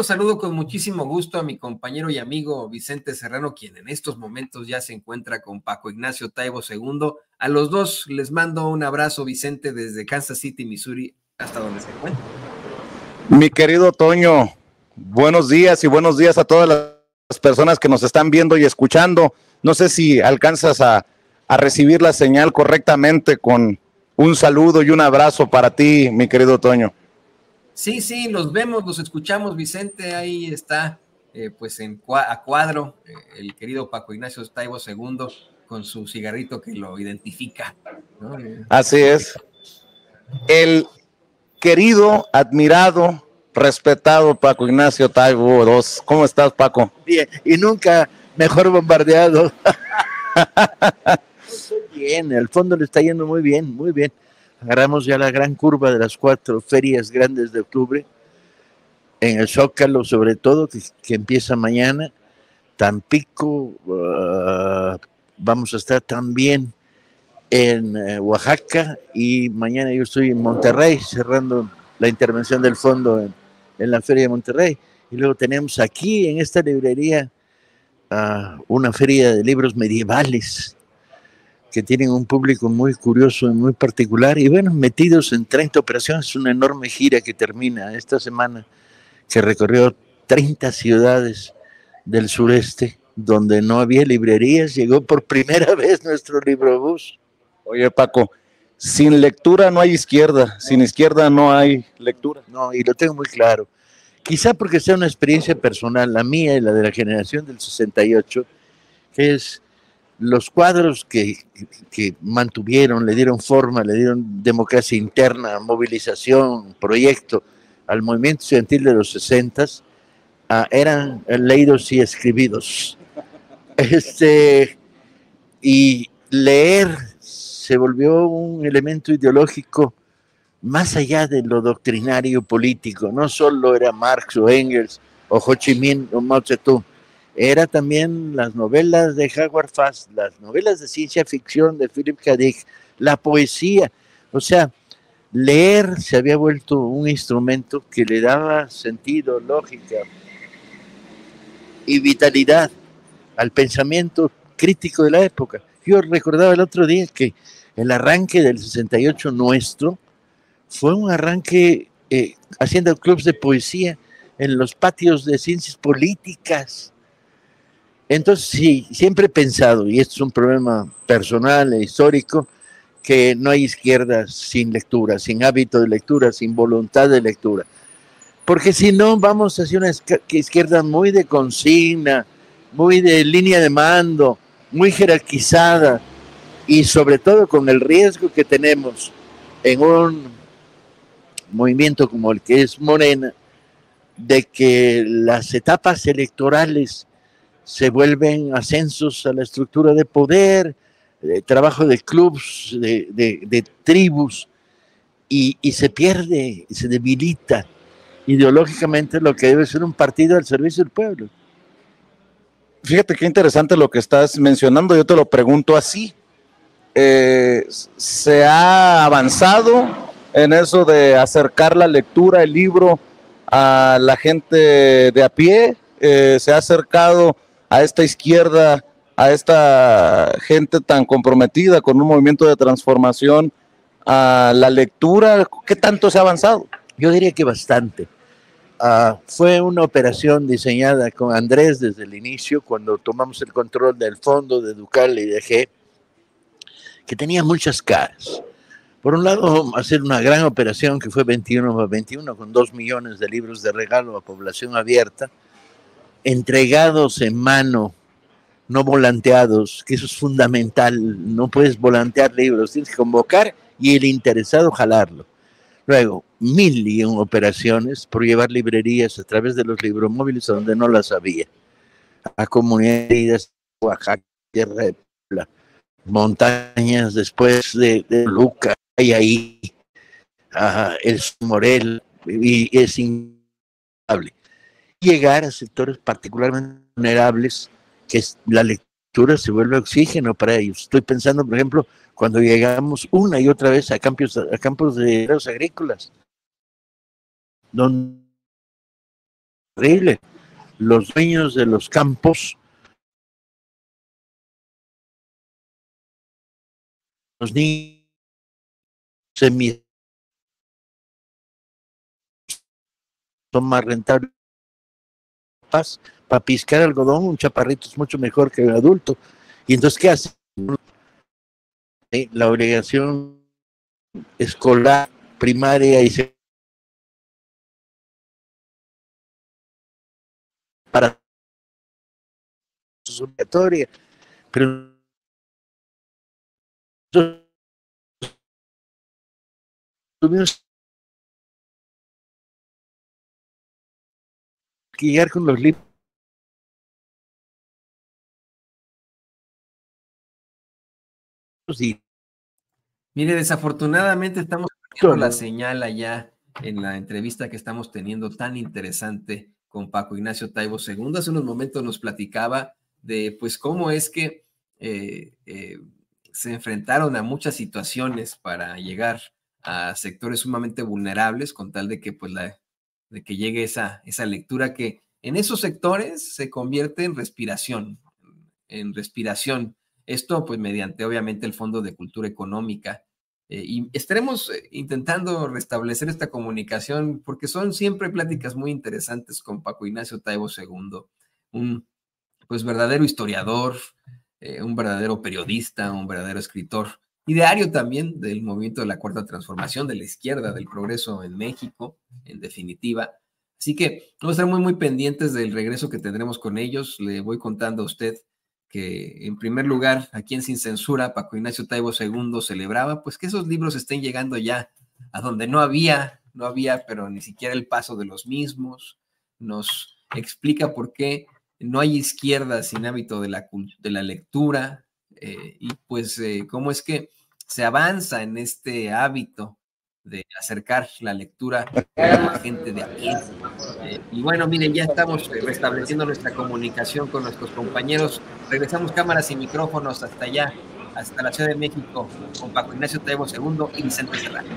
Saludo con muchísimo gusto a mi compañero y amigo Vicente Serrano, quien en estos momentos ya se encuentra con Paco Ignacio Taibo II. A los dos les mando un abrazo, Vicente, desde Kansas City, Missouri, hasta donde se encuentra. Mi querido Toño, buenos días y buenos días a todas las personas que nos están viendo y escuchando. No sé si alcanzas a recibir la señal correctamente con un saludo y un abrazo para ti, mi querido Toño. Sí, los vemos, los escuchamos, Vicente, ahí está, pues a cuadro, el querido Paco Ignacio Taibo II con su cigarrito que lo identifica, ¿no? Así es. El querido, admirado, respetado Paco Ignacio Taibo II. ¿Cómo estás, Paco? Bien, y nunca mejor bombardeado. Bien, el fondo le está yendo muy bien, muy bien. Agarramos ya la gran curva de las 4 ferias grandes de octubre, en el Zócalo sobre todo, que empieza mañana. Tampico, vamos a estar también en Oaxaca, y mañana yo estoy en Monterrey cerrando la intervención del fondo en la feria de Monterrey. Y luego tenemos aquí en esta librería una feria de libros medievales que tienen un público muy curioso y muy particular, y bueno, metidos en 30 operaciones, una enorme gira que termina esta semana, que recorrió 30 ciudades del sureste, donde no había librerías. Llegó por primera vez nuestro librobús. Oye, Paco, sin lectura no hay izquierda, sin izquierda no hay lectura. No, y lo tengo muy claro. Quizá porque sea una experiencia personal, la mía y la de la generación del 68, que es los cuadros que mantuvieron, le dieron forma, le dieron democracia interna, movilización, proyecto al movimiento estudiantil de los 60, eran leídos y escribidos. Y leer se volvió un elemento ideológico más allá de lo doctrinario político. No solo era Marx o Engels o Ho Chi Minh o Mao Zedong, era también las novelas de Howard Fast, las novelas de ciencia ficción de Philip K. Dick, la poesía. O sea, leer se había vuelto un instrumento que le daba sentido, lógica y vitalidad al pensamiento crítico de la época. Yo recordaba el otro día que el arranque del 68 nuestro fue un arranque haciendo clubs de poesía en los patios de ciencias políticas. Entonces, sí, siempre he pensado, y esto es un problema personal e histórico, que no hay izquierda sin lectura, sin hábito de lectura, sin voluntad de lectura. Porque si no, vamos hacia una izquierda muy de consigna, muy de línea de mando, muy jerarquizada, y sobre todo con el riesgo que tenemos en un movimiento como el que es Morena, de que las etapas electorales se vuelven ascensos a la estructura de poder, trabajo de clubs, de tribus, y se pierde, se debilita ideológicamente lo que debe ser un partido al servicio del pueblo. Fíjate qué interesante lo que estás mencionando, yo te lo pregunto así. ¿Se ha avanzado en eso de acercar la lectura, el libro, a la gente de a pie? ¿Se ha acercado a esta izquierda, a esta gente tan comprometida con un movimiento de transformación, a la lectura? ¿Qué tanto se ha avanzado? Yo diría que bastante. Fue una operación diseñada con Andrés desde el inicio, cuando tomamos el control del fondo de Ducal y de G, que tenía muchas caras. Por un lado, hacer una gran operación que fue 21x21, con 2 millones de libros de regalo a población abierta, entregados en mano, no volanteados, que eso es fundamental. No puedes volantear libros, tienes que convocar y el interesado jalarlo. Luego, 1,001 operaciones por llevar librerías a través de los libromóviles a donde no las había, a comunidades de Oaxaca, Tierra de Puebla, montañas después de Luca, y ahí el Morel, y es increíble. Llegar a sectores particularmente vulnerables, que la lectura se vuelve oxígeno para ellos. Estoy pensando, por ejemplo, cuando llegamos una y otra vez a campos de agrícolas, donde terrible. Los dueños de los campos, los niños son más rentables para piscar algodón. Un chaparrito es mucho mejor que un adulto. Y entonces, ¿qué hace? La obligación escolar primaria y para obligatoria, pero tuvimos que llegar con los libros y Mire, desafortunadamente estamos perdiendo la señal allá en la entrevista que estamos teniendo tan interesante con Paco Ignacio Taibo II. Hace unos momentos nos platicaba de pues cómo es que se enfrentaron a muchas situaciones para llegar a sectores sumamente vulnerables con tal de que pues de que llegue esa lectura que en esos sectores se convierte en respiración. Esto pues mediante obviamente el Fondo de Cultura Económica. Y estaremos intentando restablecer esta comunicación porque son siempre pláticas muy interesantes con Paco Ignacio Taibo II, un pues verdadero historiador, un verdadero periodista, un verdadero escritor, ideario también del movimiento de la Cuarta Transformación, de la izquierda, del progreso en México, en definitiva. Así que vamos a estar muy pendientes del regreso que tendremos con ellos. Le voy contando a usted que en primer lugar, aquí en Sin Censura, Paco Ignacio Taibo II celebraba pues que esos libros estén llegando ya a donde no había, pero ni siquiera el paso de los mismos. Nos explica por qué no hay izquierda sin hábito de la lectura, y pues cómo es que se avanza en este hábito de acercar la lectura a la gente de a pie. Y bueno, miren, ya estamos restableciendo nuestra comunicación con nuestros compañeros. Regresamos cámaras y micrófonos hasta allá, hasta la Ciudad de México, con Paco Ignacio Taibo II y Vicente Serrano.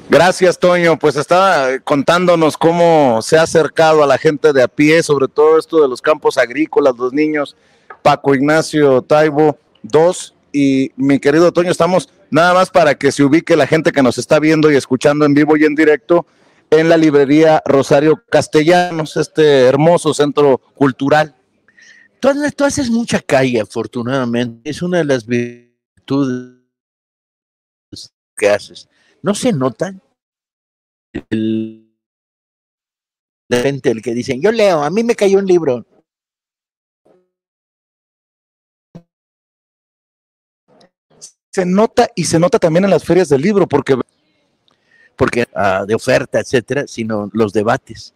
Gracias, Toño. Pues estaba contándonos cómo se ha acercado a la gente de a pie, sobre todo esto de los campos agrícolas, los niños, Paco Ignacio Taibo II. Y mi querido Toño, estamos nada más para que se ubique la gente que nos está viendo y escuchando en vivo y en directo en la librería Rosario Castellanos, este hermoso centro cultural. Tú haces mucha calle, afortunadamente. Es una de las virtudes que haces. ¿No se nota la gente el que dicen, yo leo, a mí me cayó un libro? Se nota, y se nota también en las ferias del libro, porque de oferta, etcétera, sino los debates.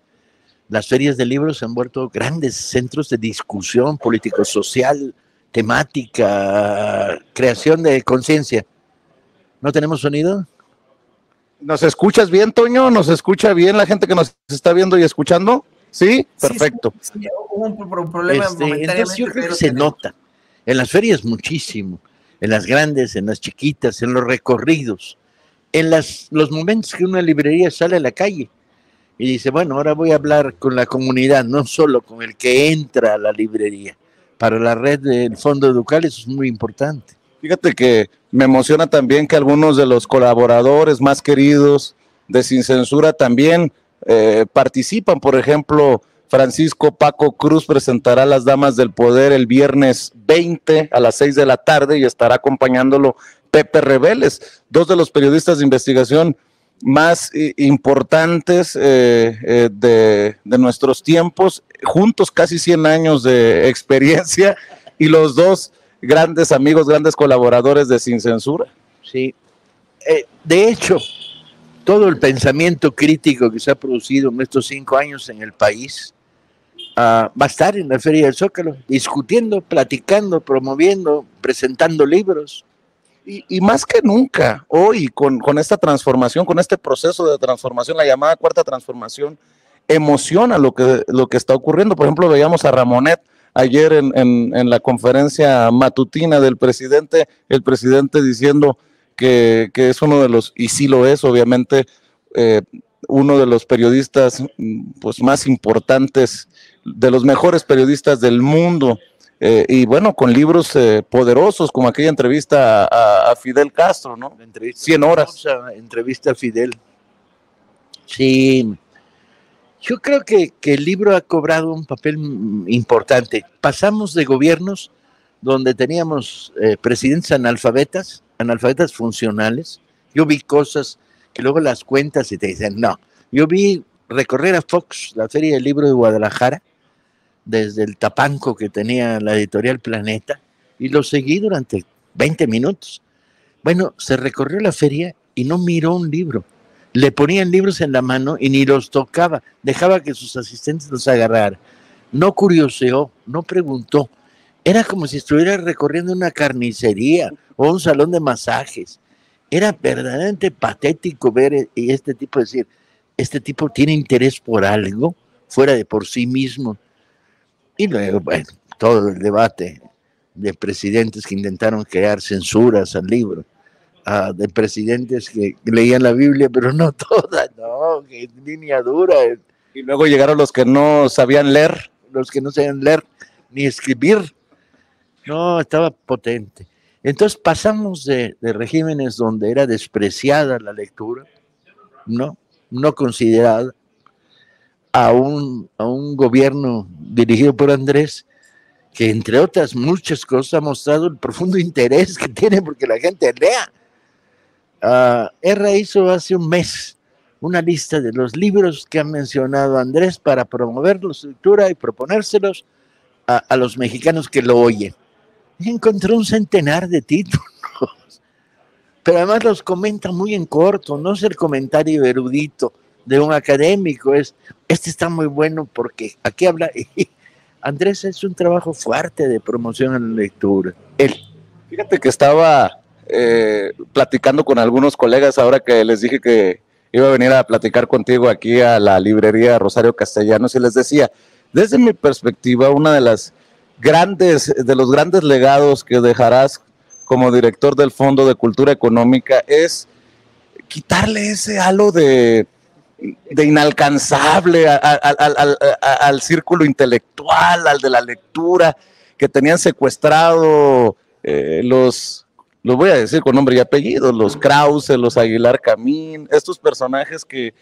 Las ferias del libro se han vuelto grandes centros de discusión político-social, temática, creación de conciencia. ¿No tenemos sonido? ¿Nos escuchas bien, Toño? ¿Nos escucha bien la gente que nos está viendo y escuchando? ¿Sí? Perfecto. Sí, hubo un problema momentáneamente. Entonces yo creo que se nota. En las ferias muchísimo. En las grandes, en las chiquitas, en los recorridos. En los momentos que una librería sale a la calle y dice, bueno, ahora voy a hablar con la comunidad, no solo con el que entra a la librería. Para la red del Fondo Educal eso es muy importante. Fíjate que me emociona también que algunos de los colaboradores más queridos de Sin Censura también participan. Por ejemplo, Francisco Paco Cruz presentará Las Damas del Poder el viernes 20 a las 6 de la tarde y estará acompañándolo Pepe Reveles, dos de los periodistas de investigación más importantes de nuestros tiempos, juntos casi 100 años de experiencia y los dos grandes amigos, grandes colaboradores de Sin Censura. Sí, de hecho, todo el pensamiento crítico que se ha producido en estos 5 años en el país va a estar en la Feria del Zócalo, discutiendo, platicando, promoviendo, presentando libros. Y más que nunca, hoy con esta transformación, con este proceso de transformación, la llamada Cuarta Transformación, emociona lo que está ocurriendo. Por ejemplo, veíamos a Ramonet ayer en la conferencia matutina del presidente, el presidente diciendo que es uno de los, y sí lo es, obviamente, uno de los periodistas pues más importantes, de los mejores periodistas del mundo, y bueno, con libros poderosos, como aquella entrevista a Fidel Castro, ¿no? 100 horas. Entrevista a Fidel. Sí, yo creo que el libro ha cobrado un papel importante. Pasamos de gobiernos donde teníamos presidentes analfabetas funcionales. Yo vi cosas que luego las cuentas y te dicen, no. Yo vi recorrer a Fox, la Feria del Libro de Guadalajara, desde el tapanco que tenía la editorial Planeta, y lo seguí durante 20 minutos. Bueno, se recorrió la feria y no miró un libro. Le ponían libros en la mano y ni los tocaba, dejaba que sus asistentes los agarraran. No curioseó, no preguntó. Era como si estuviera recorriendo una carnicería o un salón de masajes. Era verdaderamente patético ver este tipo decir, este tipo tiene interés por algo fuera de por sí mismo. Y luego, bueno, todo el debate de presidentes que intentaron crear censuras al libro, de presidentes que leían la Biblia, pero no toda, no, que línea dura. Y luego llegaron los que no sabían leer. Los que no sabían leer ni escribir. No, estaba potente. Entonces pasamos de regímenes donde era despreciada la lectura, no considerada, a un gobierno dirigido por Andrés, que entre otras muchas cosas ha mostrado el profundo interés que tiene porque la gente lea. hizo hace un mes una lista de los libros que ha mencionado Andrés para promover su lectura y proponérselos a los mexicanos que lo oyen. Encontró un centenar de títulos, pero además los comenta muy en corto, no es el comentario erudito de un académico, este está muy bueno porque aquí habla. Andrés es un trabajo fuerte de promoción en la lectura. Fíjate que estaba platicando con algunos colegas ahora que les dije que iba a venir a platicar contigo aquí a la librería Rosario Castellanos, y les decía, desde mi perspectiva, una de los grandes legados que dejarás como director del Fondo de Cultura Económica es quitarle ese halo de inalcanzable al círculo intelectual, al de la lectura, que tenían secuestrado los voy a decir con nombre y apellido, los Krause, los Aguilar Camín, estos personajes que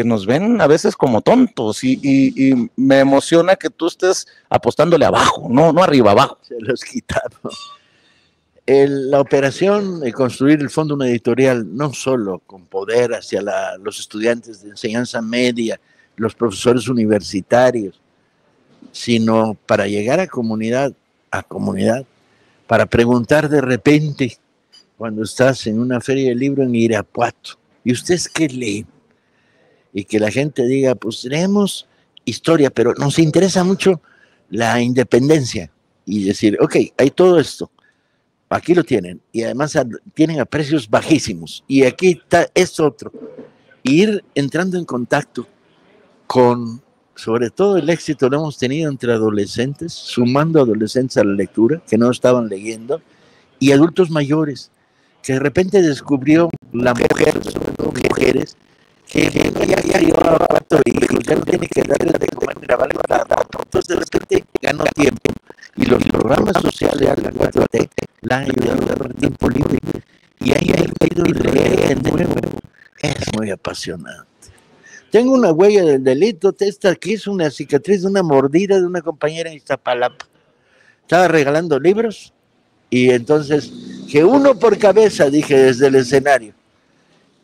nos ven a veces como tontos, y me emociona que tú estés apostándole abajo, no arriba, abajo. Se los quitaron. La operación de construir el fondo una editorial, no solo con poder hacia los estudiantes de enseñanza media, los profesores universitarios, sino para llegar a comunidad, para preguntar de repente, cuando estás en una feria de libro en Irapuato, ¿y ustedes qué leen? Y que la gente diga, pues leemos historia, pero nos interesa mucho la independencia. Y decir, ok, hay todo esto. Aquí lo tienen, y además tienen a precios bajísimos, y aquí está esto otro, y ir entrando en contacto con, sobre todo el éxito lo hemos tenido entre adolescentes, sumando adolescentes a la lectura, que no estaban leyendo, y adultos mayores, que de repente descubrió la mujer, sobre todo mujeres, que no ya crió a 4 hijos, ya no tiene que darle de comer, grabarle la dato, entonces de repente ganó tiempo. Y los programas sociales de la 4T la han ayudado a dar tiempo libre. Y ahí ha ido y leer de nuevo. Es muy apasionante. Tengo una huella del delito. Esta aquí es una cicatriz de una mordida de una compañera en Iztapalapa. Estaba regalando libros y entonces, que uno por cabeza, dije desde el escenario.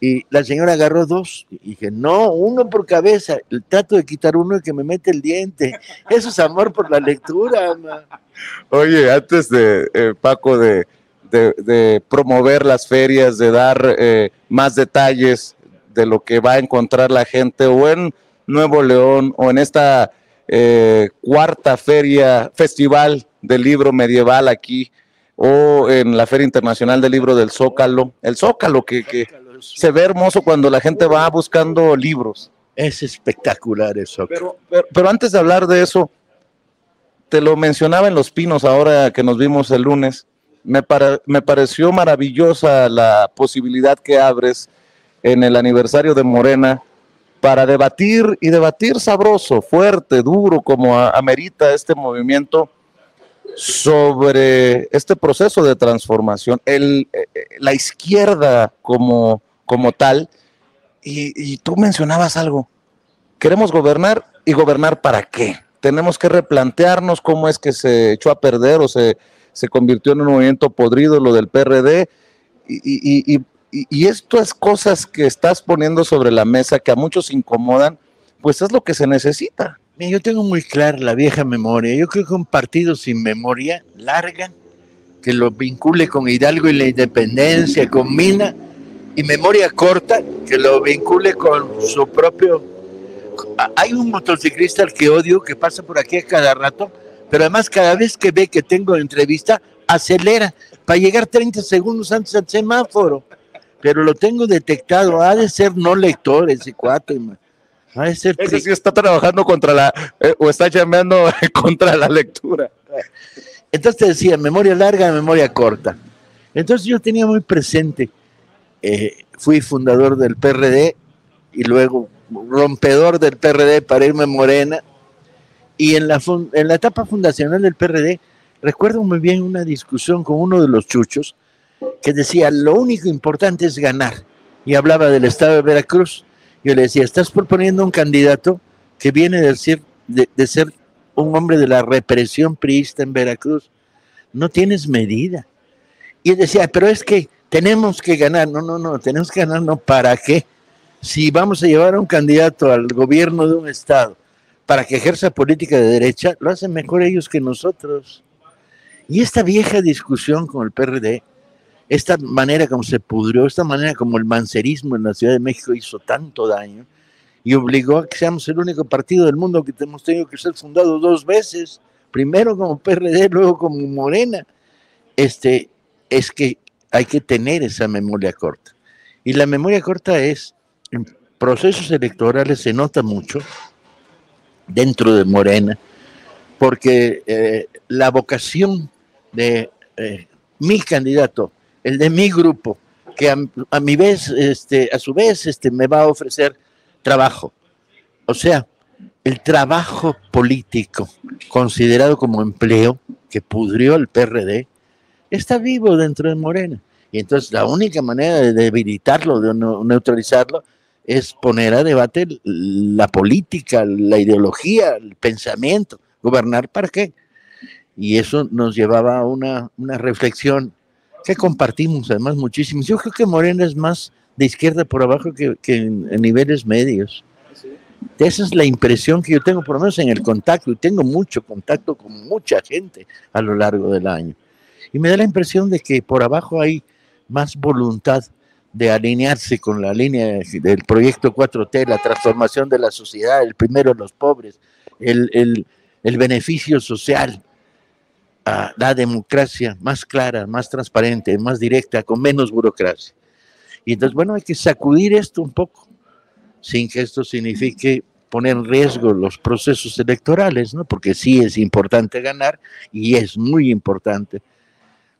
Y la señora agarró 2. Y dije, no, 1 por cabeza. Trato de quitar uno y que me mete el diente. Eso es amor por la lectura, man. Oye, antes de, Paco, de promover las ferias, de dar más detalles de lo que va a encontrar la gente, o en Nuevo León, o en esta 4ª festival del libro medieval aquí, o en la Feria Internacional del Libro del Zócalo, el Zócalo que se ve hermoso cuando la gente va buscando libros. Es espectacular eso. Pero antes de hablar de eso, te lo mencionaba en Los Pinos ahora que nos vimos el lunes, me pareció maravillosa la posibilidad que abres en el aniversario de Morena para debatir y debatir sabroso, fuerte, duro, como amerita este movimiento, sobre este proceso de transformación, la izquierda como tal, y tú mencionabas algo, queremos gobernar, ¿y gobernar para qué? Tenemos que replantearnos cómo es que se echó a perder o se convirtió en un movimiento podrido lo del PRD, y estas cosas que estás poniendo sobre la mesa que a muchos incomodan, pues es lo que se necesita. Mira, yo tengo muy clara la vieja memoria. Yo creo que un partido sin memoria larga, que lo vincule con Hidalgo y la independencia, con Mina, y memoria corta, que lo vincule con su propio... Hay un motociclista al que odio, que pasa por aquí a cada rato, pero además cada vez que ve que tengo entrevista, acelera para llegar 30 segundos antes al semáforo. Pero lo tengo detectado, ha de ser no lector ese cuate, man. Ese sí está trabajando contra o está llameando contra la lectura. Entonces te decía, memoria larga, memoria corta. Entonces yo tenía muy presente, fui fundador del PRD y luego rompedor del PRD para irme a Morena. Y en la etapa fundacional del PRD, recuerdo muy bien una discusión con uno de los chuchos que decía, lo único importante es ganar. Y hablaba del estado de Veracruz. Yo le decía, estás proponiendo un candidato que viene de ser un hombre de la represión priista en Veracruz. No tienes medida. Y él decía, pero es que tenemos que ganar. No, tenemos que ganar, no, ¿para qué? Si vamos a llevar a un candidato al gobierno de un estado para que ejerza política de derecha, lo hacen mejor ellos que nosotros. Y esta vieja discusión con el PRD, esta manera como se pudrió, esta manera como el mancerismo en la Ciudad de México hizo tanto daño y obligó a que seamos el único partido del mundo que hemos tenido que ser fundado 2 veces, primero como PRD, luego como Morena. Es que hay que tener esa memoria corta. Y la memoria corta es, en procesos electorales se nota mucho dentro de Morena, porque la vocación de mi candidato, el de mi grupo, que a mi vez, a su vez, me va a ofrecer trabajo. O sea, el trabajo político considerado como empleo que pudrió el PRD está vivo dentro de Morena. Y entonces la única manera de debilitarlo, de neutralizarlo, es poner a debate la política, la ideología, el pensamiento. ¿Gobernar para qué? Y eso nos llevaba a una reflexión que compartimos además muchísimo. Yo creo que Morena es más de izquierda por abajo que en niveles medios. Esa es la impresión que yo tengo, por lo menos en el contacto, y tengo mucho contacto con mucha gente a lo largo del año. Y me da la impresión de que por abajo hay más voluntad de alinearse con la línea del proyecto 4T, la transformación de la sociedad, el primero los pobres, el beneficio social, la democracia más clara, más transparente, más directa, con menos burocracia. Y entonces, bueno, hay que sacudir esto un poco, sin que esto signifique poner en riesgo los procesos electorales, ¿no? Porque sí es importante ganar y es muy importante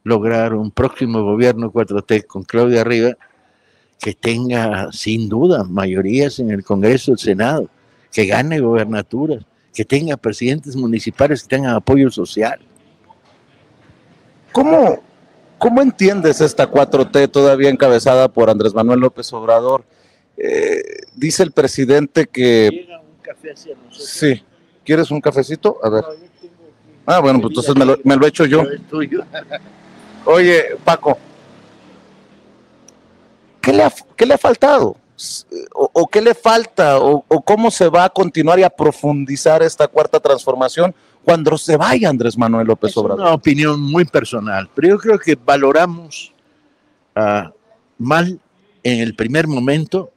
lograr un próximo gobierno 4T con Claudia arriba que tenga sin duda mayorías en el Congreso, el Senado, que gane gobernaturas, que tenga presidentes municipales que tengan apoyo social. ¿Cómo entiendes esta 4T todavía encabezada por Andrés Manuel López Obrador? Dice el presidente que... Llega un café hacia nosotros. Sí. ¿Quieres un cafecito? A ver. Bueno, pues entonces me lo echo yo. Oye, Paco, ¿qué le ha faltado? ¿O qué le falta? ¿O cómo se va a continuar y a profundizar esta cuarta transformación cuando se vaya Andrés Manuel López Obrador? Es una opinión muy personal, pero yo creo que valoramos mal en el primer momento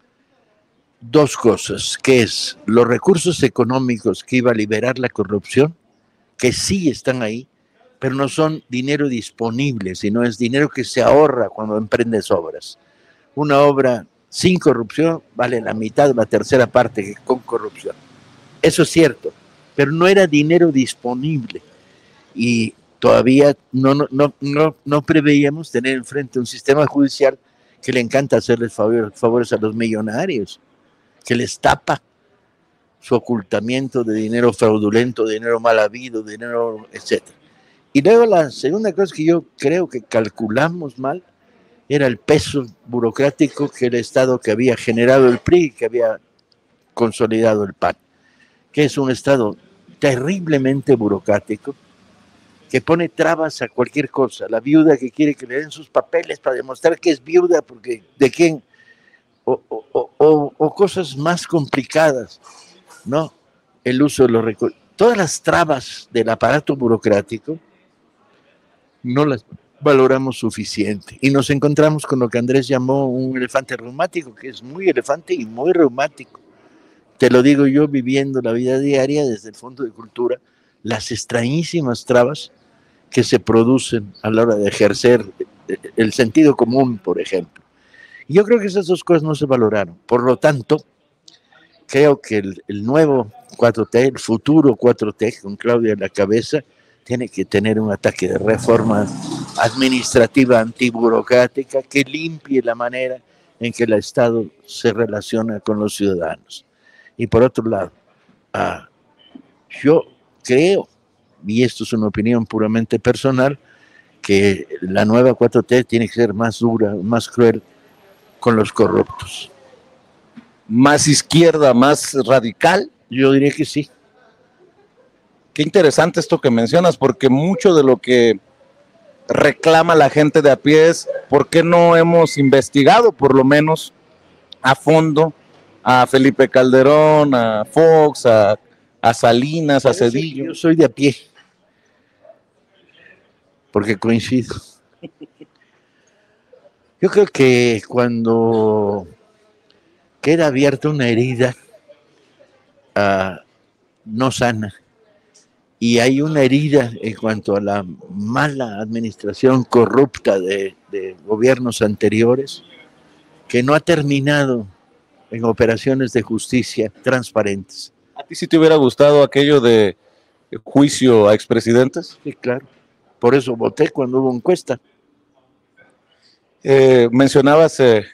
2 cosas, que es los recursos económicos que iba a liberar la corrupción, que sí están ahí, pero no son dinero disponible, sino es dinero que se ahorra cuando emprendes obras. Una obra sin corrupción vale la mitad, la tercera parte que con corrupción. Eso es cierto, pero no era dinero disponible y todavía no preveíamos tener enfrente un sistema judicial que le encanta hacerles favores a los millonarios, que les tapa su ocultamiento de dinero fraudulento, dinero mal habido, dinero, etc. Y luego la segunda cosa que yo creo que calculamos mal era el peso burocrático que el Estado que había generado el PRI, que había consolidado el PAN, que es un Estado terriblemente burocrático, que pone trabas a cualquier cosa. La viuda que quiere que le den sus papeles para demostrar que es viuda, porque de quién, o cosas más complicadas, ¿no? El uso de los recursos. Todas las trabas del aparato burocrático no las valoramos suficiente. Y nos encontramos con lo que Andrés llamó un elefante reumático, que es muy elefante y muy reumático. Te lo digo yo viviendo la vida diaria desde el Fondo de Cultura, las extrañísimas trabas que se producen a la hora de ejercer el sentido común, por ejemplo. Y yo creo que esas dos cosas no se valoraron. Por lo tanto, creo que el nuevo 4T, el futuro 4T, con Claudia a la cabeza, tiene que tener un ataque de reforma administrativa antiburocrática que limpie la manera en que el Estado se relaciona con los ciudadanos. Y por otro lado, yo creo, y esto es una opinión puramente personal, que la nueva 4T tiene que ser más dura, más cruel con los corruptos. ¿Más izquierda, más radical? Yo diría que sí. Qué interesante esto que mencionas, porque mucho de lo que reclama la gente de a pie es por qué no hemos investigado por lo menos a fondo a Felipe Calderón, a Fox, a Salinas, a Zedillo. Yo soy de a pie, porque coincido. Yo creo que cuando queda abierta una herida no sana, y hay una herida en cuanto a la mala administración corrupta de gobiernos anteriores, que no ha terminado en operaciones de justicia transparentes. ¿A ti sí te hubiera gustado aquello de juicio a expresidentes? Sí, claro. Por eso voté cuando hubo encuesta. Mencionabas el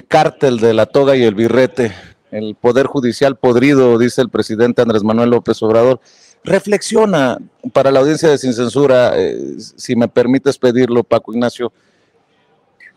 cártel de la toga y el birrete, el poder judicial podrido, dice el presidente Andrés Manuel López Obrador. Reflexiona para la audiencia de Sin Censura, si me permites pedirlo, Paco Ignacio.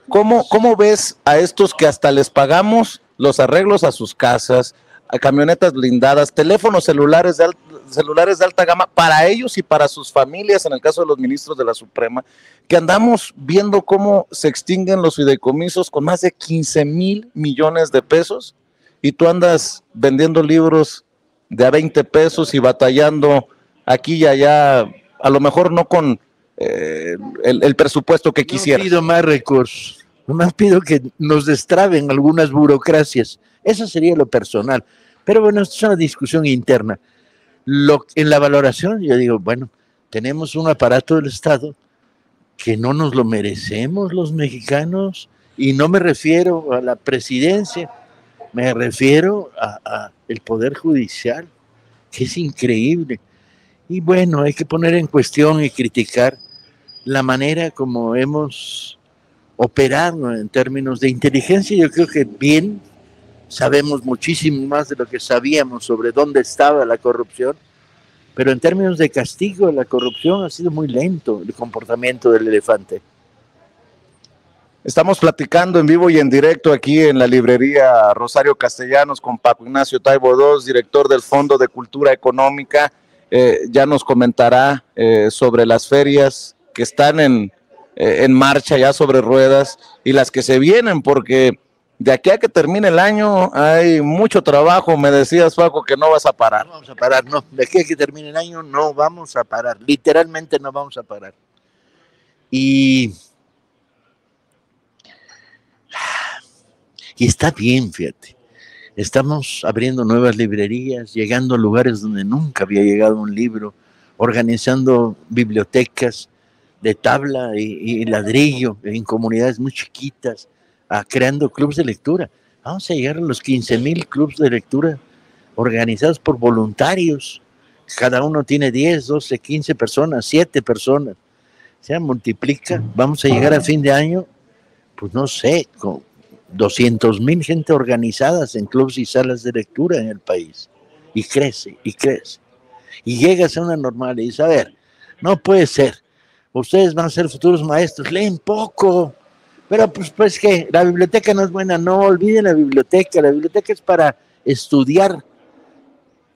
¿Cómo ves a estos que hasta les pagamos los arreglos a sus casas, a camionetas blindadas, teléfonos celulares de alta gama para ellos y para sus familias, en el caso de los ministros de la Suprema, que andamos viendo cómo se extinguen los fideicomisos con más de 15,000 millones de pesos y tú andas vendiendo libros de a 20 pesos y batallando aquí y allá, a lo mejor no con el presupuesto que quisieras? No pido más recursos, nomás pido que nos destraben algunas burocracias. Eso sería lo personal. Pero bueno, esto es una discusión interna. En la valoración, yo digo, bueno, tenemos un aparato del Estado que no nos lo merecemos los mexicanos, y no me refiero a la presidencia, me refiero a el Poder Judicial, que es increíble. Y bueno, hay que poner en cuestión y criticar la manera como hemos operado en términos de inteligencia. Yo creo que bien, sabemos muchísimo más de lo que sabíamos sobre dónde estaba la corrupción, pero en términos de castigo a la corrupción ha sido muy lento el comportamiento del elefante. Estamos platicando en vivo y en directo aquí en la librería Rosario Castellanos con Paco Ignacio Taibo II, director del Fondo de Cultura Económica. Ya nos comentará sobre las ferias que están en marcha ya sobre ruedas y las que se vienen, porque de aquí a que termine el año hay mucho trabajo. Me decías, Paco, que no vas a parar. No vamos a parar, no. De aquí a que termine el año no vamos a parar. Literalmente no vamos a parar. Y está bien, fíjate. Estamos abriendo nuevas librerías, llegando a lugares donde nunca había llegado un libro, organizando bibliotecas de tabla y ladrillo en comunidades muy chiquitas, creando clubes de lectura. Vamos a llegar a los 15,000 clubes de lectura organizados por voluntarios. Cada uno tiene 10, 12, 15 personas, 7 personas. Se multiplica. Vamos a llegar a fin de año pues no sé, con 200,000 gente organizadas en clubes y salas de lectura en el país. Y crece, y crece. Y llegas a una normal y dices, a ver, no puede ser. Ustedes van a ser futuros maestros, leen poco. Pero pues que la biblioteca no es buena, no olviden la biblioteca es para estudiar,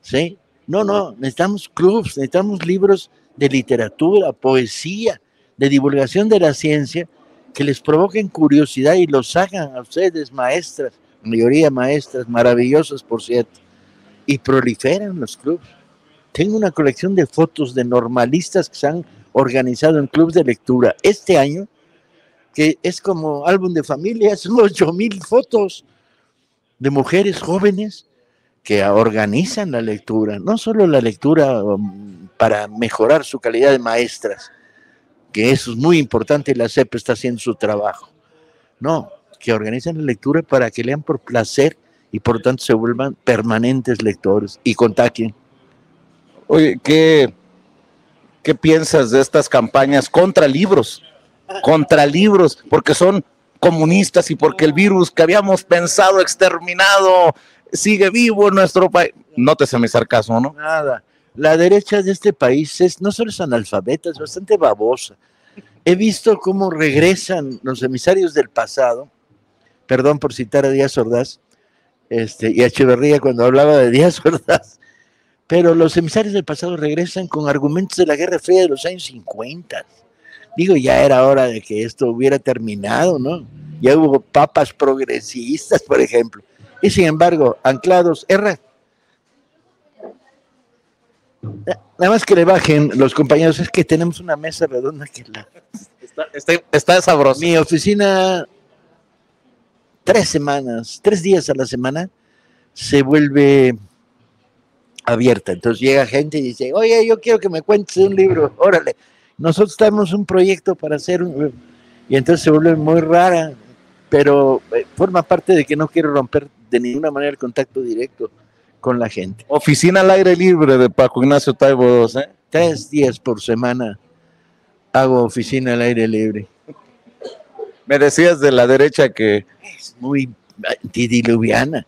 ¿sí? No, necesitamos clubs, necesitamos libros de literatura, poesía, de divulgación de la ciencia, que les provoquen curiosidad y los hagan a ustedes maestras, mayoría maestras, maravillosas por cierto, y proliferan los clubs. Tengo una colección de fotos de normalistas que se han organizado en clubes de lectura este año, que es como álbum de familia, son 8,000 fotos de mujeres jóvenes que organizan la lectura, no solo la lectura para mejorar su calidad de maestras, que eso es muy importante y la CEP está haciendo su trabajo, no, que organizan la lectura para que lean por placer y por tanto se vuelvan permanentes lectores y contagien. Oye, ¿qué piensas de estas campañas contra libros? Contra libros, porque son comunistas y porque el virus que habíamos pensado exterminado sigue vivo en nuestro país. Nótese mi sarcasmo, ¿no? Nada. La derecha de este país no solo es analfabeta, es bastante babosa. He visto cómo regresan los emisarios del pasado, perdón por citar a Díaz Ordaz, y a Echeverría cuando hablaba de Díaz Ordaz, pero los emisarios del pasado regresan con argumentos de la Guerra Fría de los años 50. Digo, ya era hora de que esto hubiera terminado, ¿no? Ya hubo papas progresistas, por ejemplo. Y sin embargo, anclados, nada más que le bajen los compañeros, es que tenemos una mesa redonda que está sabrosa. Mi oficina, 3 días a la semana, se vuelve abierta. Entonces llega gente y dice, oye, yo quiero que me cuentes un libro, órale. Nosotros tenemos un proyecto para hacer y entonces se vuelve muy rara, pero forma parte de que no quiero romper de ninguna manera el contacto directo con la gente. Oficina al aire libre de Paco Ignacio Taibo II, 3 días por semana hago oficina al aire libre. Me decías de la derecha que es muy antidiluviana.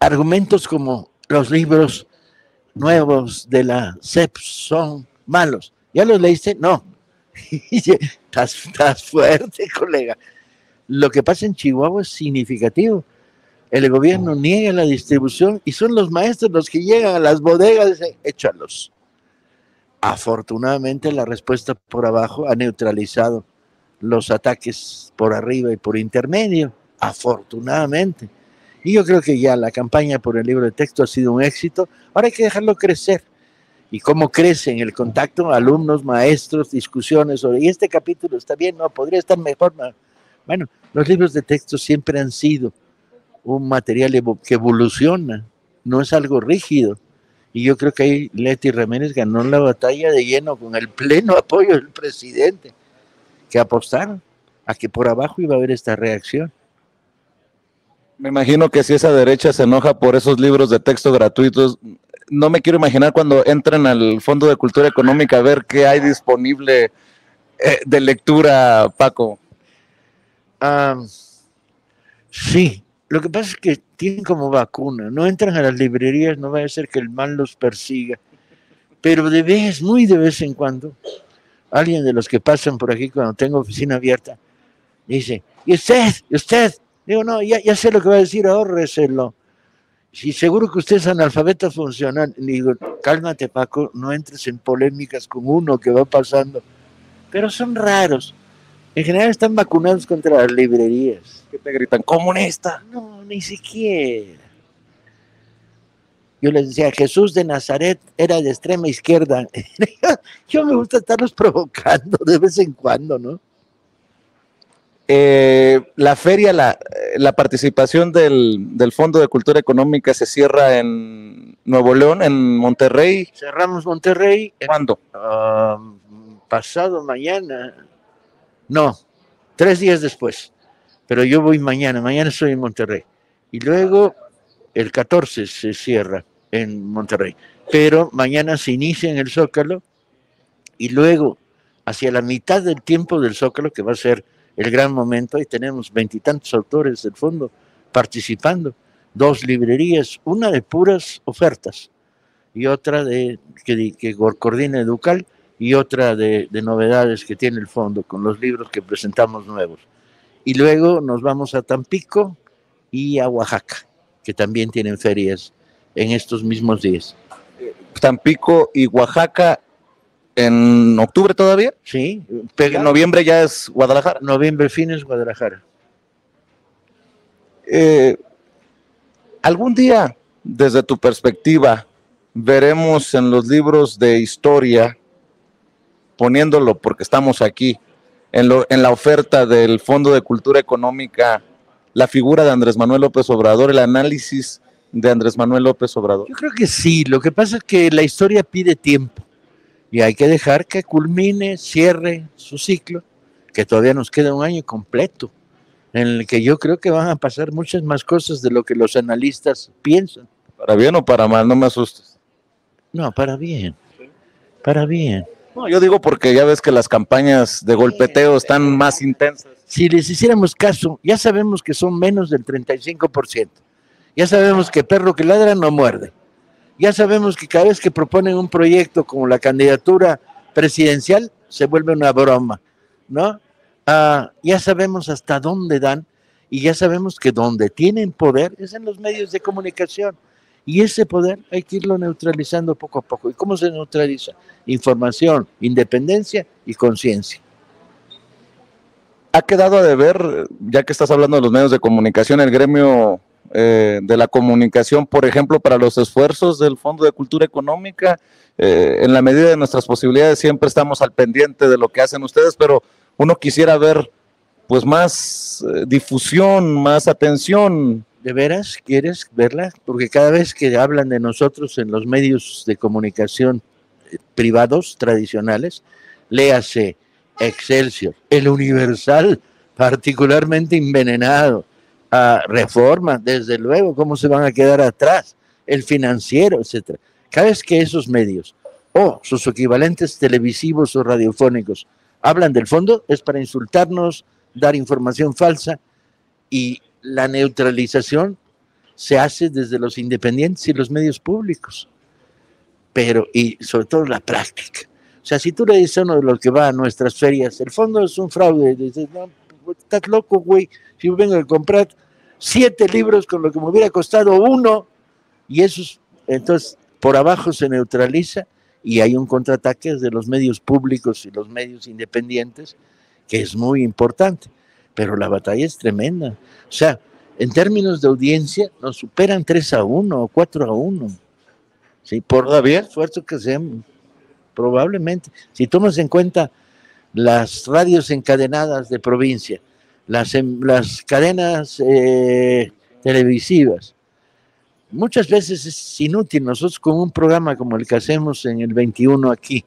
Argumentos como los libros nuevos de la CEP son malos. ¿Ya los leíste? No. Estás fuerte, colega. Lo que pasa en Chihuahua es significativo. El gobierno niega la distribución y son los maestros los que llegan a las bodegas y dicen, échalos. Afortunadamente la respuesta por abajo ha neutralizado los ataques por arriba y por intermedio. Afortunadamente. Y yo creo que ya la campaña por el libro de texto ha sido un éxito. Ahora hay que dejarlo crecer. Y cómo crece en el contacto, alumnos, maestros, discusiones sobre, y este capítulo está bien, no, podría estar mejor. Bueno, los libros de texto siempre han sido un material que evoluciona, no es algo rígido. Y yo creo que ahí Leti Ramírez ganó la batalla de lleno con el pleno apoyo del presidente, que apostaron a que por abajo iba a haber esta reacción. Me imagino que si esa derecha se enoja por esos libros de texto gratuitos, no me quiero imaginar cuando entren al Fondo de Cultura Económica a ver qué hay disponible de lectura, Paco. Sí, lo que pasa es que tienen como vacuna, no entran a las librerías, no va a ser que el mal los persiga, pero muy de vez en cuando, alguien de los que pasan por aquí cuando tengo oficina abierta, dice, ¿y usted? Digo, no, ya sé lo que va a decir, ahórreselo. Si seguro que usted es analfabeta funcional. Digo, cálmate, Paco, no entres en polémicas con uno que va pasando. Pero son raros. En general están vacunados contra las librerías. ¿Qué te gritan? ¡Comunista! No, ni siquiera. Yo les decía, Jesús de Nazaret era de extrema izquierda. Yo me gusta estarlos provocando de vez en cuando, ¿no? La feria, la participación del Fondo de Cultura Económica se cierra en Nuevo León, en Monterrey. Cerramos Monterrey. ¿Cuándo? Pasado mañana. No, 3 días después. Pero yo voy mañana estoy en Monterrey. Y luego el 14 se cierra en Monterrey. Pero mañana se inicia en el Zócalo y luego hacia la mitad del tiempo del Zócalo, que va a ser el gran momento. Ahí tenemos 20 y tantos autores del fondo participando, 2 librerías, una de puras ofertas y otra que coordina Educal, y otra de novedades que tiene el fondo con los libros que presentamos nuevos. Y luego nos vamos a Tampico y a Oaxaca, que también tienen ferias en estos mismos días. Tampico y Oaxaca en octubre todavía. Sí, en noviembre ya es Guadalajara. Noviembre, fines, Guadalajara. Algún día, desde tu perspectiva, veremos en los libros de historia, poniéndolo porque estamos aquí, en la oferta del Fondo de Cultura Económica, la figura de Andrés Manuel López Obrador, el análisis de Andrés Manuel López Obrador. Yo creo que sí, lo que pasa es que la historia pide tiempo y hay que dejar que culmine, cierre su ciclo, que todavía nos queda un año completo, en el que yo creo que van a pasar muchas más cosas de lo que los analistas piensan. ¿Para bien o para mal? No me asustes. No, para bien, para bien. No, yo digo porque ya ves que las campañas de golpeteo están más intensas. Si les hiciéramos caso, ya sabemos que son menos del 35%. Ya sabemos que perro que ladra no muerde. Ya sabemos que cada vez que proponen un proyecto como la candidatura presidencial, se vuelve una broma, ¿no? Ya sabemos hasta dónde dan, y ya sabemos que donde tienen poder es en los medios de comunicación. Y ese poder hay que irlo neutralizando poco a poco. ¿Y cómo se neutraliza? Información, independencia y conciencia. Ha quedado a deber, ya que estás hablando de los medios de comunicación, el gremio de la comunicación, por ejemplo, para los esfuerzos del Fondo de Cultura Económica. En la medida de nuestras posibilidades siempre estamos al pendiente de lo que hacen ustedes, pero uno quisiera ver pues más difusión, más atención. ¿De veras quieres verla? Porque cada vez que hablan de nosotros en los medios de comunicación privados tradicionales, léase Excelsior, El Universal, particularmente envenenado, Reforma, desde luego, ¿cómo se van a quedar atrás? El Financiero, etcétera. Cada vez que esos medios o sus equivalentes televisivos o radiofónicos hablan del fondo, es para insultarnos, dar información falsa, y la neutralización se hace desde los independientes y los medios públicos, pero y sobre todo la práctica. O sea, si tú le dices a uno de los que va a nuestras ferias, el fondo es un fraude, dices, no, estás loco, güey, si yo vengo a comprar 7 libros con lo que me hubiera costado 1, y esos, entonces, por abajo se neutraliza, y hay un contraataque de los medios públicos y los medios independientes, que es muy importante, pero la batalla es tremenda. O sea, en términos de audiencia, nos superan 3-1 o 4-1. ¿Sí? Por todavía esfuerzo que hacemos, probablemente. Si tomas en cuenta las radios encadenadas de provincia, las cadenas televisivas, muchas veces es inútil. Nosotros con un programa como el que hacemos en el 21 aquí,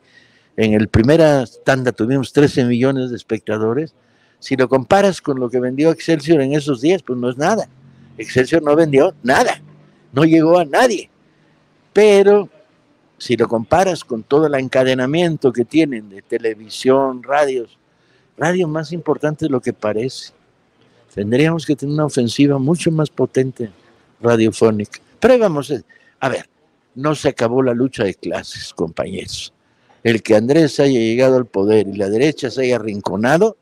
en el primera tanda tuvimos 13 millones de espectadores. Si lo comparas con lo que vendió Excelsior en esos días, pues no es nada. Excelsior no vendió nada, no llegó a nadie. Pero si lo comparas con todo el encadenamiento que tienen de televisión, radios, radio más importante de lo que parece. Tendríamos que tener una ofensiva mucho más potente radiofónica. Pero vamos, a ver, no se acabó la lucha de clases, compañeros. El que Andrés haya llegado al poder y la derecha se haya arrinconado,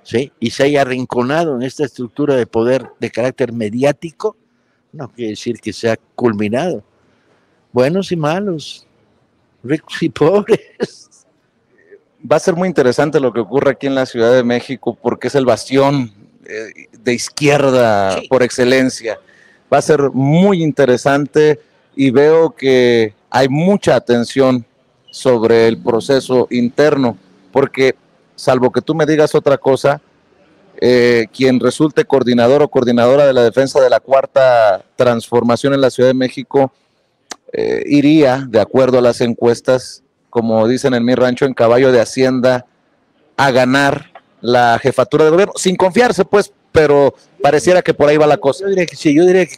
¿sí? Y se haya arrinconado en esta estructura de poder de carácter mediático, no quiere decir que se ha culminado. Buenos y malos, ricos y pobres. Va a ser muy interesante lo que ocurre aquí en la Ciudad de México, porque es el bastión de izquierda por excelencia. Va a ser muy interesante y veo que hay mucha atención sobre el proceso interno, porque salvo que tú me digas otra cosa, quien resulte coordinador o coordinadora de la defensa de la Cuarta Transformación en la Ciudad de México, iría, de acuerdo a las encuestas, como dicen en mi rancho, en caballo de Hacienda, a ganar la jefatura de gobierno, sin confiarse pues, pero pareciera que por ahí va la cosa. Yo diría que sí, yo diría que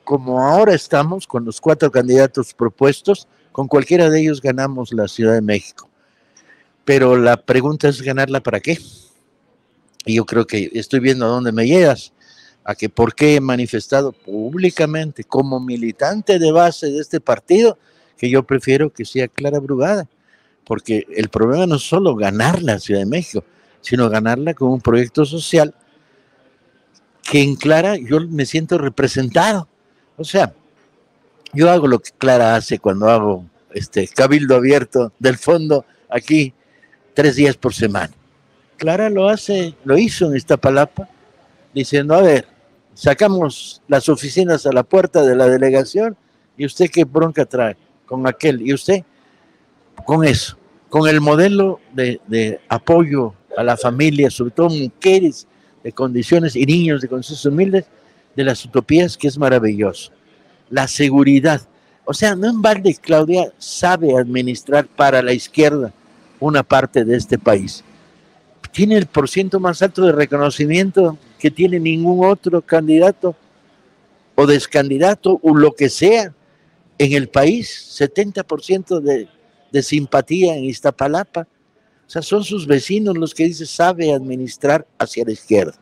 como ahora estamos con los 4 candidatos propuestos, con cualquiera de ellos ganamos la Ciudad de México. pero la pregunta es ganarla para qué. Y yo creo que estoy viendo a dónde me llegas, a que por qué he manifestado públicamente como militante de base de este partido que yo prefiero que sea Clara Brugada, porque el problema no es solo ganar la Ciudad de México, sino ganarla con un proyecto social que en Clara yo me siento representado. O sea, yo hago lo que Clara hace cuando hago cabildo abierto del fondo aquí 3 días por semana. Clara lo hizo en Iztapalapa, diciendo, a ver, sacamos las oficinas a la puerta de la delegación y usted qué bronca trae con aquel, y usted con eso, con el modelo de apoyo a la familia, sobre todo mujeres de condiciones y niños de condiciones humildes, de las utopías, que es maravilloso. La seguridad, o sea, no en balde Claudia sabe administrar para la izquierda una parte de este país. Tiene el porciento más alto de reconocimiento que tiene ningún otro candidato o descandidato o lo que sea en el país, 70% de simpatía en Iztapalapa. O sea, son sus vecinos los que dice sabe administrar hacia la izquierda.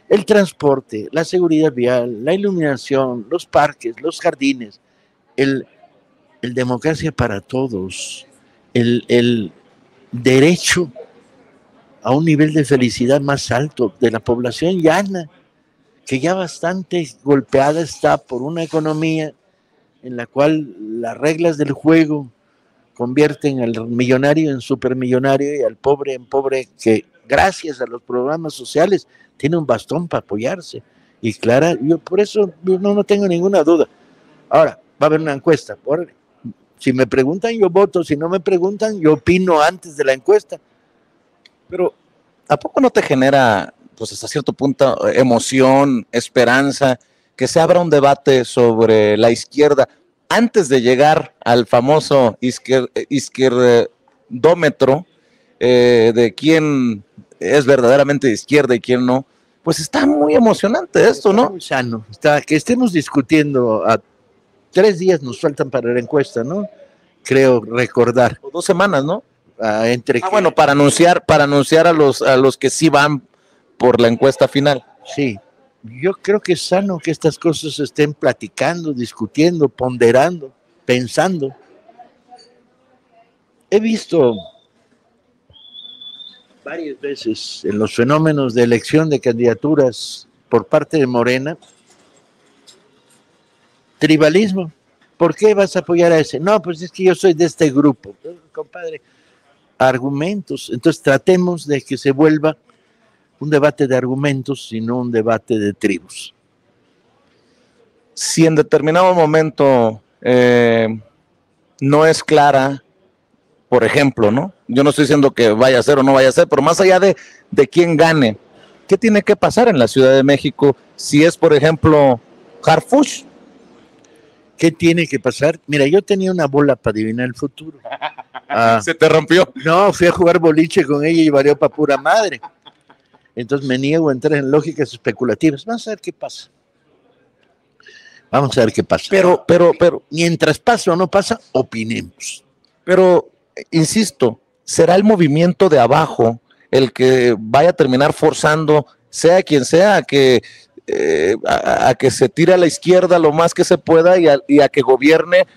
El transporte, la seguridad vial, la iluminación, los parques, los jardines, el democracia para todos, el derecho a un nivel de felicidad más alto de la población llana, que ya bastante golpeada está por una economía en la cual las reglas del juego convierten al millonario en supermillonario y al pobre en pobre, que gracias a los programas sociales tiene un bastón para apoyarse. Y Clara, yo por eso no tengo ninguna duda. Ahora, va a haber una encuesta. Si me preguntan, yo voto. Si no me preguntan, yo opino antes de la encuesta. Pero ¿a poco no te genera, pues hasta cierto punto, emoción, esperanza, que se abra un debate sobre la izquierda antes de llegar al famoso izquierdómetro de quién es verdaderamente de izquierda y quién no? Pues está muy emocionante esto, ¿no? Muy sano. Que estemos discutiendo, a 3 días nos faltan para la encuesta, ¿no? Creo recordar. O 2 semanas, ¿no? Bueno, para anunciar a los que sí van por la encuesta final. Sí, yo creo que es sano que estas cosas se estén platicando, discutiendo, ponderando, pensando. He visto varias veces en los fenómenos de elección de candidaturas por parte de Morena, tribalismo. ¿Por qué vas a apoyar a ese? No, pues es que yo soy de este grupo. Compadre, argumentos. Entonces tratemos de que se vuelva un debate de argumentos y no un debate de tribus. Si en determinado momento no es Clara, por ejemplo, ¿no? Yo no estoy diciendo que vaya a ser o no vaya a ser, pero más allá de quién gane, ¿qué tiene que pasar en la Ciudad de México si es, por ejemplo, Harfuch? ¿Qué tiene que pasar? Mira, yo tenía una bola para adivinar el futuro. ¿Se te rompió? No, fui a jugar boliche con ella y varió para pura madre. Entonces me niego a entrar en lógicas especulativas. Vamos a ver qué pasa. Vamos a ver qué pasa. Pero, mientras pasa o no pasa, opinemos. Pero, insisto, será el movimiento de abajo el que vaya a terminar forzando, sea quien sea, a que se tire a la izquierda lo más que se pueda y a que gobierne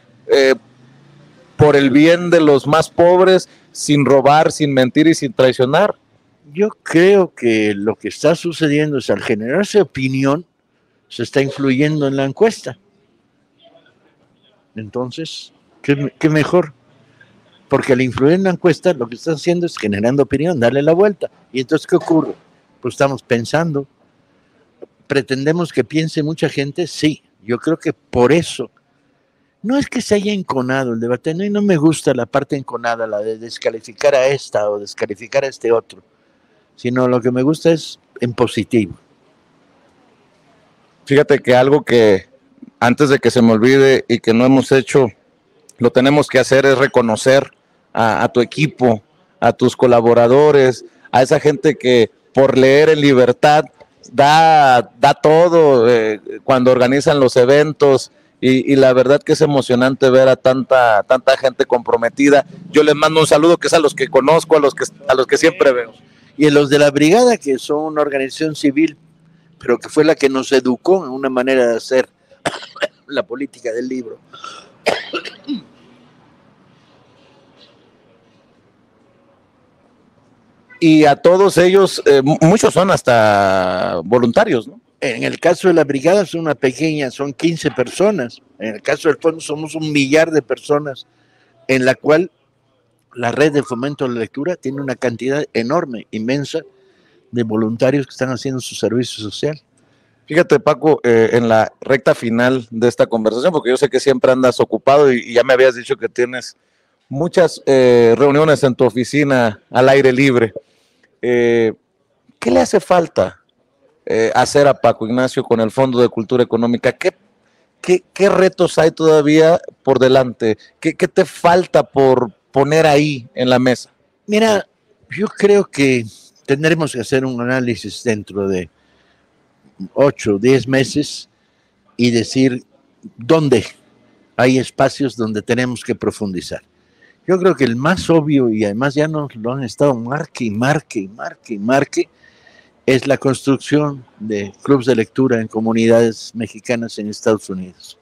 por el bien de los más pobres, sin robar, sin mentir y sin traicionar. Yo creo que lo que está sucediendo es, al generarse opinión, se está influyendo en la encuesta. Entonces, ¿qué mejor? Porque al influir en la encuesta, lo que está haciendo es generando opinión, darle la vuelta. ¿Y entonces qué ocurre? Pues estamos pensando. ¿Pretendemos que piense mucha gente? Sí, yo creo que por eso. No es que se haya enconado el debate, no me gusta la parte enconada, la de descalificar a esta o descalificar a este otro, sino lo que me gusta es en positivo. Fíjate que algo que antes de que se me olvide y que no hemos hecho, lo tenemos que hacer, es reconocer a tu equipo, a tus colaboradores, a esa gente que por leer en libertad da todo cuando organizan los eventos y la verdad que es emocionante ver a tanta gente comprometida. Yo les mando un saludo, que es a los que conozco, a los que siempre veo. Y a los de la brigada, que son una organización civil, pero que fue la que nos educó en una manera de hacer la política del libro. Y a todos ellos, muchos son hasta voluntarios, ¿no? En el caso de la brigada son una pequeña, son 15 personas. En el caso del fondo somos 1 millar de personas, en la cual la red de fomento a la lectura tiene una cantidad enorme, inmensa, de voluntarios que están haciendo su servicio social. Fíjate, Paco, en la recta final de esta conversación, porque yo sé que siempre andas ocupado y ya me habías dicho que tienes muchas reuniones en tu oficina al aire libre. ¿Qué le hace falta hacer a Paco Ignacio con el Fondo de Cultura Económica? ¿Qué retos hay todavía por delante? ¿Qué te falta por poner ahí en la mesa? Mira, yo creo que tendremos que hacer un análisis dentro de 8 o 10 meses y decir dónde hay espacios donde tenemos que profundizar. Yo creo que el más obvio, y además ya nos lo han estado marque, es la construcción de clubes de lectura en comunidades mexicanas en Estados Unidos.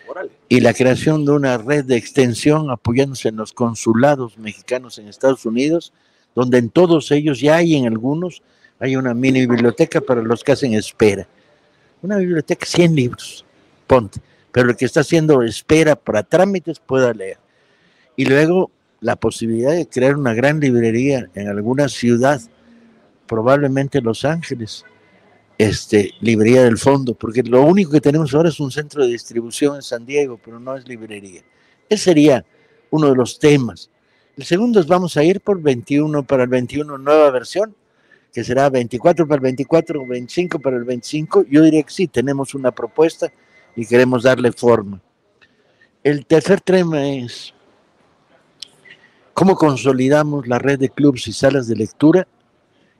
Órale. Y la creación de una red de extensión apoyándose en los consulados mexicanos en Estados Unidos, donde en todos ellos, ya hay en algunos, hay una mini biblioteca para los que hacen espera. Una biblioteca, 100 libros, ponte, pero el que está haciendo espera para trámites pueda leer. Y luego la posibilidad de crear una gran librería en alguna ciudad, probablemente Los Ángeles, librería del fondo, porque lo único que tenemos ahora es un centro de distribución en San Diego, pero no es librería. Ese sería uno de los temas. El segundo es vamos a ir por 21 para el 21, nueva versión, que será 24 para el 24, 25 para el 25. Yo diría que sí, tenemos una propuesta y queremos darle forma. El tercer tema es cómo consolidamos la red de clubes y salas de lectura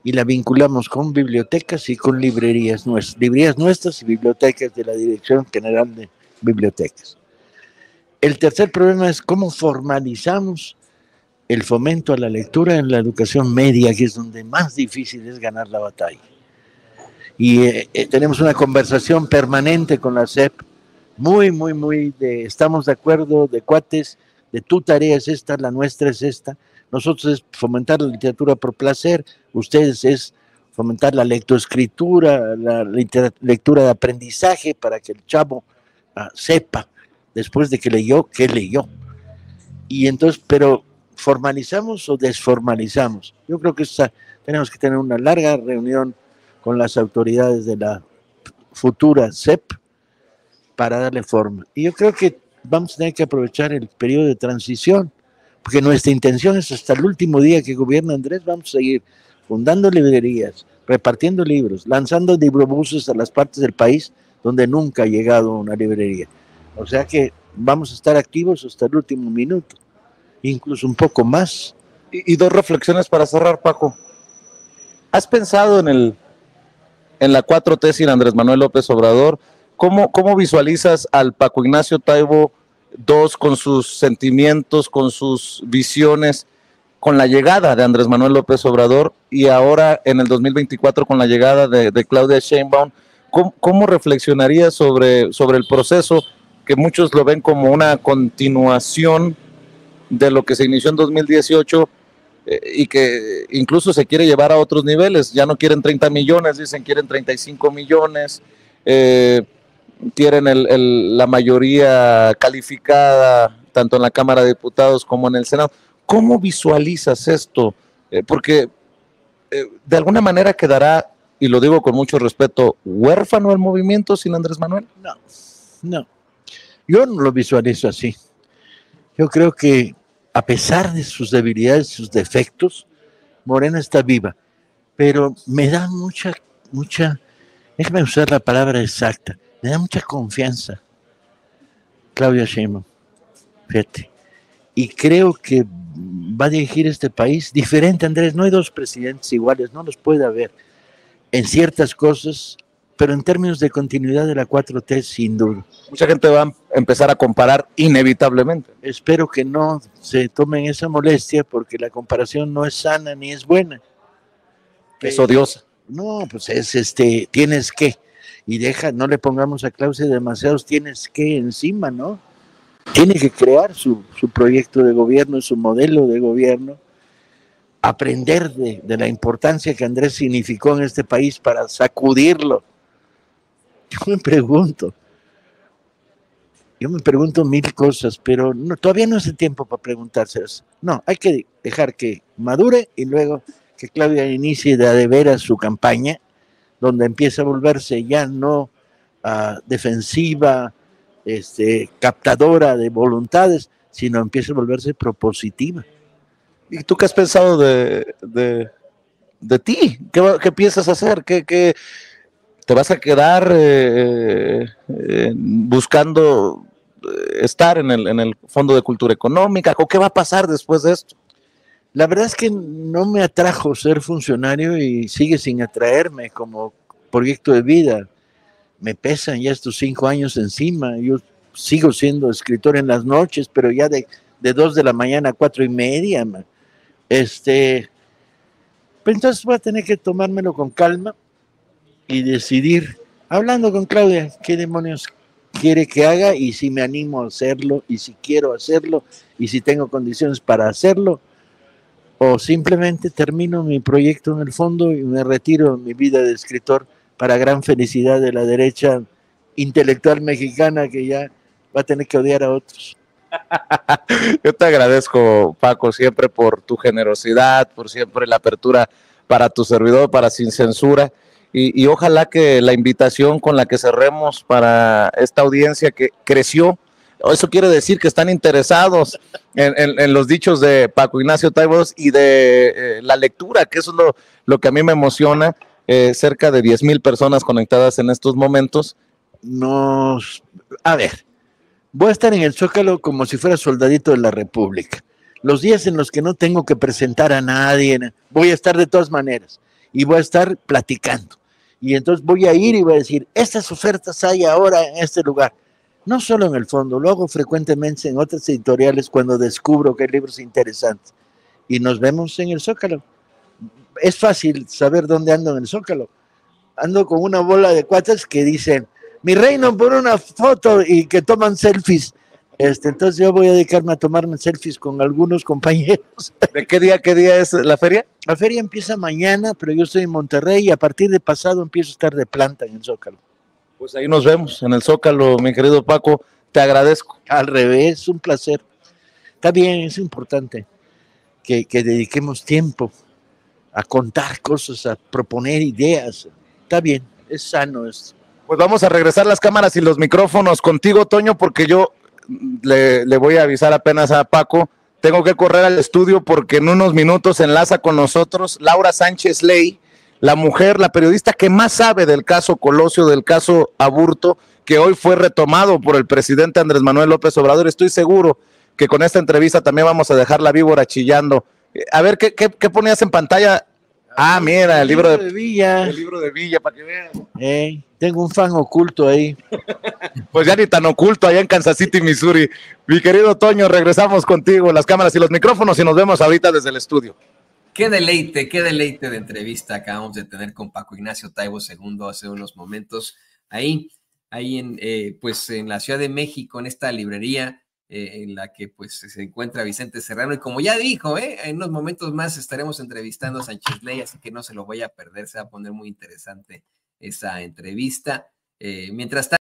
y la vinculamos con bibliotecas y con librerías nuestras y bibliotecas de la Dirección General de Bibliotecas. El tercer problema es cómo formalizamos el fomento a la lectura en la educación media, que es donde más difícil es ganar la batalla. Y tenemos una conversación permanente con la SEP, estamos de acuerdo, de cuates, de tu tarea es esta, la nuestra es esta. Nosotros es fomentar la literatura por placer, ustedes es fomentar la lectoescritura, la lectura de aprendizaje para que el chavo sepa después de que leyó, qué leyó. Y entonces, pero ¿formalizamos o desformalizamos? Yo creo que tenemos que tener una larga reunión con las autoridades de la futura SEP para darle forma. Y yo creo que vamos a tener que aprovechar el periodo de transición, porque nuestra intención es hasta el último día que gobierna Andrés, vamos a seguir fundando librerías, repartiendo libros, lanzando librobuses a las partes del país donde nunca ha llegado una librería. O sea que vamos a estar activos hasta el último minuto, incluso un poco más. Y 2 reflexiones para cerrar, Paco. ¿Has pensado en la 4T sin Andrés Manuel López Obrador? ¿Cómo visualizas al Paco Ignacio Taibo II con sus sentimientos, con sus visiones, con la llegada de Andrés Manuel López Obrador y ahora en el 2024 con la llegada de Claudia Sheinbaum? ¿Cómo reflexionarías sobre el proceso, que muchos lo ven como una continuación de lo que se inició en 2018 y que incluso se quiere llevar a otros niveles? Ya no quieren 30 millones, dicen quieren 35 millones, quieren la mayoría calificada tanto en la Cámara de Diputados como en el Senado. ¿Cómo visualizas esto? Porque de alguna manera quedará, y lo digo con mucho respeto, huérfano el movimiento sin Andrés Manuel. No, yo no lo visualizo así. Yo creo que a pesar de sus debilidades, sus defectos, Morena está viva, pero me da mucha, déjame usar la palabra exacta, me da mucha confianza Claudia Sheinbaum, fíjate, y creo que va a dirigir este país diferente, Andrés. No hay 2 presidentes iguales, no los puede haber. En ciertas cosas pero en términos de continuidad de la 4T, sin duda. Mucha gente va a empezar a comparar inevitablemente. Espero que no se tomen esa molestia, porque la comparación no es sana ni es buena. Es odiosa. No, pues es tienes que, y no le pongamos a Claudia demasiados tienes que encima, ¿no? Tiene que crear su proyecto de gobierno, su modelo de gobierno, aprender de la importancia que Andrés significó en este país para sacudirlo. Yo me pregunto mil cosas, pero todavía no es el tiempo para preguntárselas. No, hay que dejar que madure y luego que Claudia inicie de veras su campaña, donde empieza a volverse ya no defensiva, captadora de voluntades, sino empieza a volverse propositiva. ¿Y tú qué has pensado de ti? ¿Qué piensas hacer? ¿Qué te vas a quedar buscando estar en el Fondo de Cultura Económica? ¿O qué va a pasar después de esto? La verdad es que no me atrajo ser funcionario y sigue sin atraerme como proyecto de vida. Me pesan ya estos 5 años encima. Yo sigo siendo escritor en las noches, pero ya de 2 de la mañana a 4:30. Pero entonces voy a tener que tomármelo con calma y decidir, hablando con Claudia, qué demonios quiere que haga y si me animo a hacerlo y si quiero hacerlo y si tengo condiciones para hacerlo, o simplemente termino mi proyecto en el fondo y me retiro en mi vida de escritor para gran felicidad de la derecha intelectual mexicana que ya va a tener que odiar a otros. Yo te agradezco, Paco, siempre por tu generosidad, por siempre la apertura para tu servidor, para Sin Censura, y ojalá que la invitación con la que cerremos para esta audiencia que creció, eso quiere decir que están interesados en los dichos de Paco Ignacio Taibo y de la lectura, que eso es lo que a mí me emociona, cerca de 10,000 personas conectadas en estos momentos. A ver, voy a estar en el Zócalo como si fuera soldadito de la República. Los días en los que no tengo que presentar a nadie, voy a estar de todas maneras y voy a estar platicando. Y entonces voy a ir y voy a decir, estas ofertas hay ahora en este lugar. No solo en el fondo, lo hago frecuentemente en otras editoriales cuando descubro que hay libros interesantes. Y nos vemos en el Zócalo. Es fácil saber dónde ando en el Zócalo. Ando con una bola de cuates que dicen, mi reino por una foto y que toman selfies. Entonces yo voy a dedicarme a tomarme selfies con algunos compañeros. ¿De qué día es la feria? La feria empieza mañana, pero yo estoy en Monterrey y a partir de pasado empiezo a estar de planta en el Zócalo. Pues ahí nos vemos en el Zócalo, mi querido Paco, te agradezco. Al revés, un placer. Está bien, es importante que dediquemos tiempo a contar cosas, a proponer ideas. Está bien, es sano esto. Pues vamos a regresar las cámaras y los micrófonos contigo, Toño, porque yo le voy a avisar apenas a Paco, tengo que correr al estudio porque en unos minutos enlaza con nosotros Laura Sánchez Ley, la mujer, la periodista que más sabe del caso Colosio, del caso Aburto, que hoy fue retomado por el presidente Andrés Manuel López Obrador. Estoy seguro que con esta entrevista también vamos a dejar la víbora chillando. A ver, ¿qué ponías en pantalla? Ah, mira, el libro de Villa. El libro de Villa, para que vean. Tengo un fan oculto ahí. Pues ya ni tan oculto, allá en Kansas City, Missouri. Mi querido Toño, regresamos contigo, las cámaras y los micrófonos, y nos vemos ahorita desde el estudio. Qué deleite de entrevista acabamos de tener con Paco Ignacio Taibo II hace unos momentos, ahí en la Ciudad de México, en esta librería en la que pues se encuentra Vicente Serrano, y como ya dijo, en unos momentos más estaremos entrevistando a Sánchez Ley, así que no se lo voy a perder, se va a poner muy interesante esa entrevista. Mientras tanto,